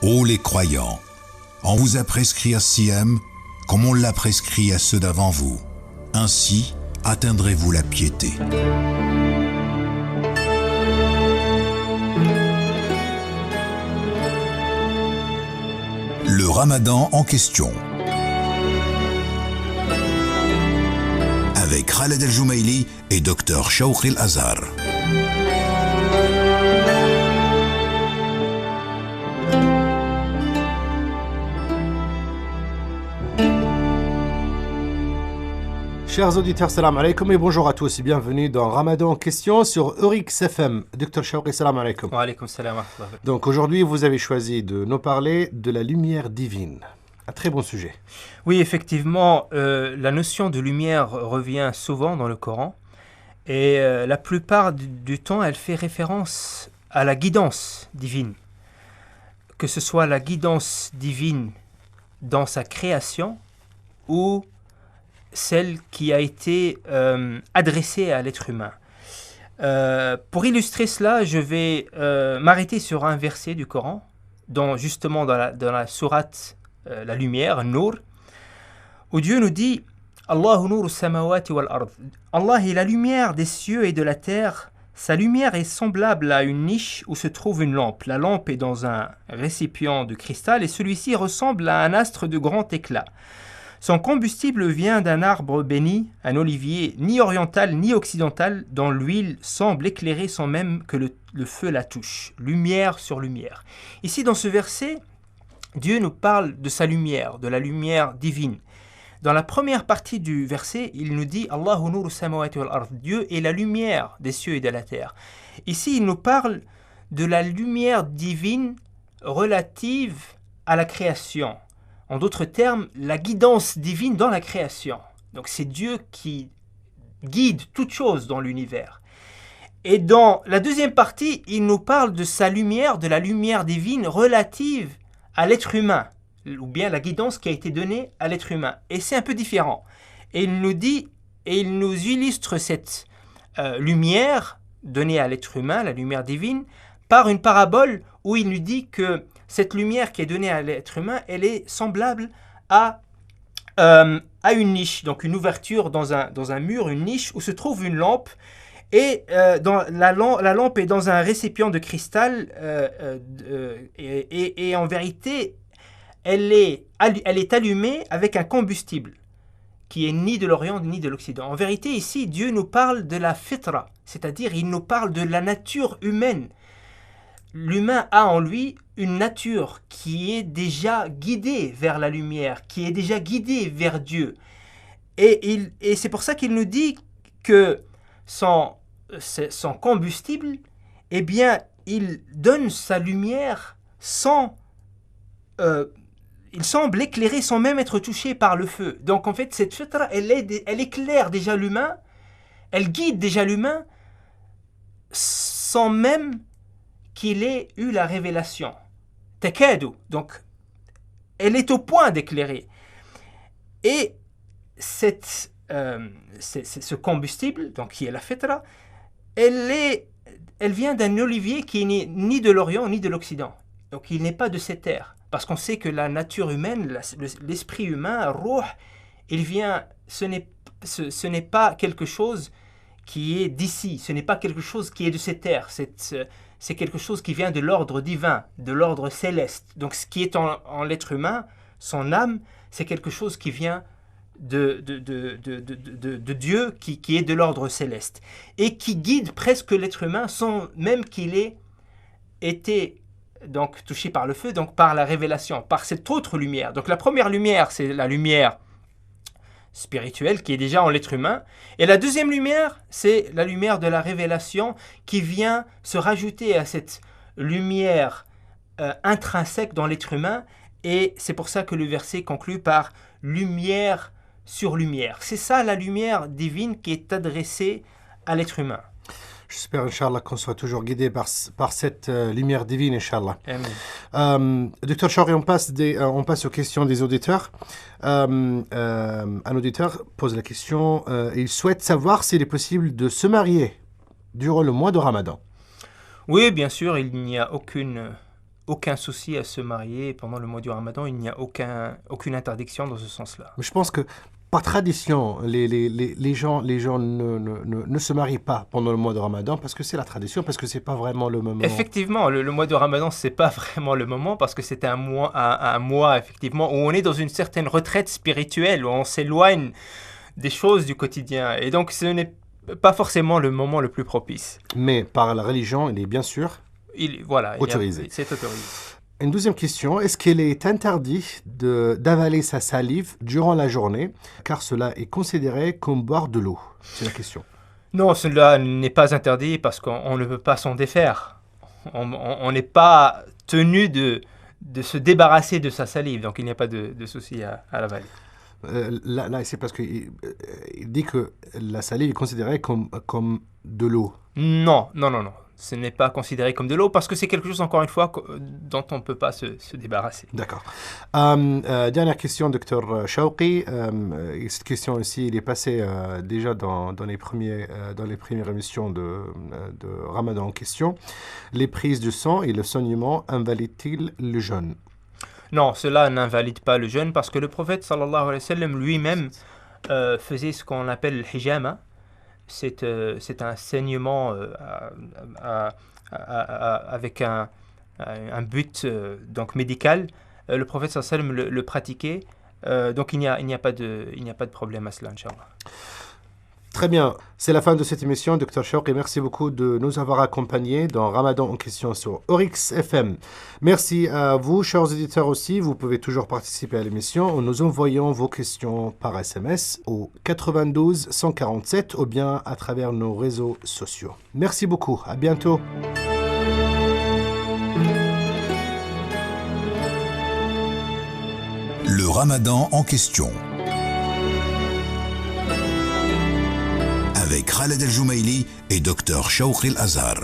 Ô les croyants, on vous a prescrit un siyam comme on l'a prescrit à ceux d'avant vous. Ainsi atteindrez-vous la piété. Le Ramadan en question. Avec Khaled El-Joumaili et Dr Shawq El-Azhar. Chers auditeurs, salam alaikum et bonjour à tous et bienvenue dans Ramadan en question sur Eurix FM. Dr Shawq, salam alaikum. Wa alaikum salam wa rahmatullah. Donc aujourd'hui, vous avez choisi de nous parler de la lumière divine. Un très bon sujet. Oui, effectivement, la notion de lumière revient souvent dans le Coran et la plupart du temps, elle fait référence à la guidance divine. Que ce soit la guidance divine dans sa création ou celle qui a été adressée à l'être humain. Pour illustrer cela, je vais m'arrêter sur un verset du Coran, justement dans la sourate la lumière, Nour, où Dieu nous dit Allahu nuru samawati wal ard. Allah est la lumière des cieux et de la terre. Sa lumière est semblable à une niche où se trouve une lampe. La lampe est dans un récipient de cristal et celui-ci ressemble à un astre de grand éclat. Son combustible vient d'un arbre béni, un olivier ni oriental ni occidental, dont l'huile semble éclairer sans même que le feu la touche. Lumière sur lumière. Ici, dans ce verset, Dieu nous parle de sa lumière, de la lumière divine. Dans la première partie du verset, il nous dit « Allahu nuru samawati wal ard ». Dieu est la lumière des cieux et de la terre. Ici, il nous parle de la lumière divine relative à la création. En d'autres termes, la guidance divine dans la création. Donc c'est Dieu qui guide toute chose dans l'univers. Et dans la deuxième partie, il nous parle de sa lumière, de la lumière divine relative à l'être humain, ou bien la guidance qui a été donnée à l'être humain. Et c'est un peu différent. Et il nous dit, et il nous illustre cette lumière donnée à l'être humain, la lumière divine, par une parabole où il nous dit que cette lumière qui est donnée à l'être humain, elle est semblable à une niche, donc une ouverture dans un mur, une niche où se trouve une lampe. Et la lampe est dans un récipient de cristal et en vérité, elle est allumée avec un combustible qui est ni de l'Orient ni de l'Occident. En vérité, ici, Dieu nous parle de la fitra, c'est-à-dire il nous parle de la nature humaine. L'humain a en lui une nature qui est déjà guidée vers la lumière, qui est déjà guidée vers Dieu. Et c'est pour ça qu'il nous dit que son combustible, eh bien, il donne sa lumière sans... il semble éclairer sans même être touché par le feu. Donc en fait, cette fitra, elle éclaire déjà l'humain, elle guide déjà l'humain sans même qu'il ait eu la révélation. Takadu. Donc, elle est au point d'éclairer. Et ce combustible, donc qui est la fitra, elle vient d'un olivier qui n'est ni de l'Orient ni de l'Occident. Donc, il n'est pas de cette terre. Parce qu'on sait que la nature humaine, l'esprit humain, ruh, il vient, ce n'est pas quelque chose qui est d'ici, ce n'est pas quelque chose qui est de cette terre. C'est quelque chose qui vient de l'ordre divin, de l'ordre céleste. Donc ce qui est en l'être humain, son âme, c'est quelque chose qui vient de Dieu, qui est de l'ordre céleste. Et qui guide presque l'être humain sans même qu'il ait été donc, touché par le feu, donc par la révélation, par cette autre lumière. Donc la première lumière, c'est la lumière spirituelle qui est déjà en l'être humain. Et la deuxième lumière, c'est la lumière de la révélation qui vient se rajouter à cette lumière intrinsèque dans l'être humain. Et c'est pour ça que le verset conclut par lumière sur lumière. C'est ça la lumière divine qui est adressée à l'être humain. J'espère, Inch'Allah, qu'on soit toujours guidé par cette lumière divine, Inch'Allah. Docteur Shawq, on passe aux questions des auditeurs. Un auditeur pose la question, il souhaite savoir s'il est possible de se marier durant le mois de Ramadan. Oui, bien sûr, il n'y a aucune aucun souci à se marier pendant le mois du Ramadan. Il n'y a aucune interdiction dans ce sens-là. Mais je pense que par tradition, les gens ne se marient pas pendant le mois de Ramadan parce que c'est la tradition, parce que c'est pas vraiment le moment. Effectivement, le mois de Ramadan, c'est pas vraiment le moment parce que c'est un mois effectivement où on est dans une certaine retraite spirituelle, où on s'éloigne des choses du quotidien. Et donc, ce n'est pas forcément le moment le plus propice. Mais par la religion, il est bien sûr autorisé. C'est autorisé. Une deuxième question, est-ce qu'il est interdit d'avaler sa salive durant la journée, car cela est considéré comme boire de l'eau? C'est la question. Non, cela n'est pas interdit parce qu'on ne peut pas s'en défaire. On n'est pas tenu de se débarrasser de sa salive, donc il n'y a pas de souci à l'avaler. Là, c'est parce qu'il dit que la salive est considérée comme de l'eau. Non. Ce n'est pas considéré comme de l'eau parce que c'est quelque chose, encore une fois, dont on ne peut pas se débarrasser. D'accord. Dernière question, Dr Shawqi. Cette question aussi, il est passé déjà dans les premières émissions de Ramadan en question. Les prises de sang et le saignement invalident-ils le jeûne? Non, cela n'invalide pas le jeûne parce que le prophète sallallahu alayhi wa sallam lui-même faisait ce qu'on appelle le hijama. C'est un saignement avec un but donc médical. Le prophète sallallahu alayhi wa sallam le pratiquait. Donc il n'y a pas de problème à cela, Inch'Allah. Très bien, c'est la fin de cette émission, Dr Shawqi. Merci beaucoup de nous avoir accompagnés dans Ramadan en question sur Oryx FM. Merci à vous, chers auditeurs aussi. Vous pouvez toujours participer à l'émission en nous envoyant vos questions par SMS au 92 147 ou bien à travers nos réseaux sociaux. Merci beaucoup, à bientôt. Le Ramadan en question. Avec Khaled El Joumaili et Dr Shawqi El Azhar.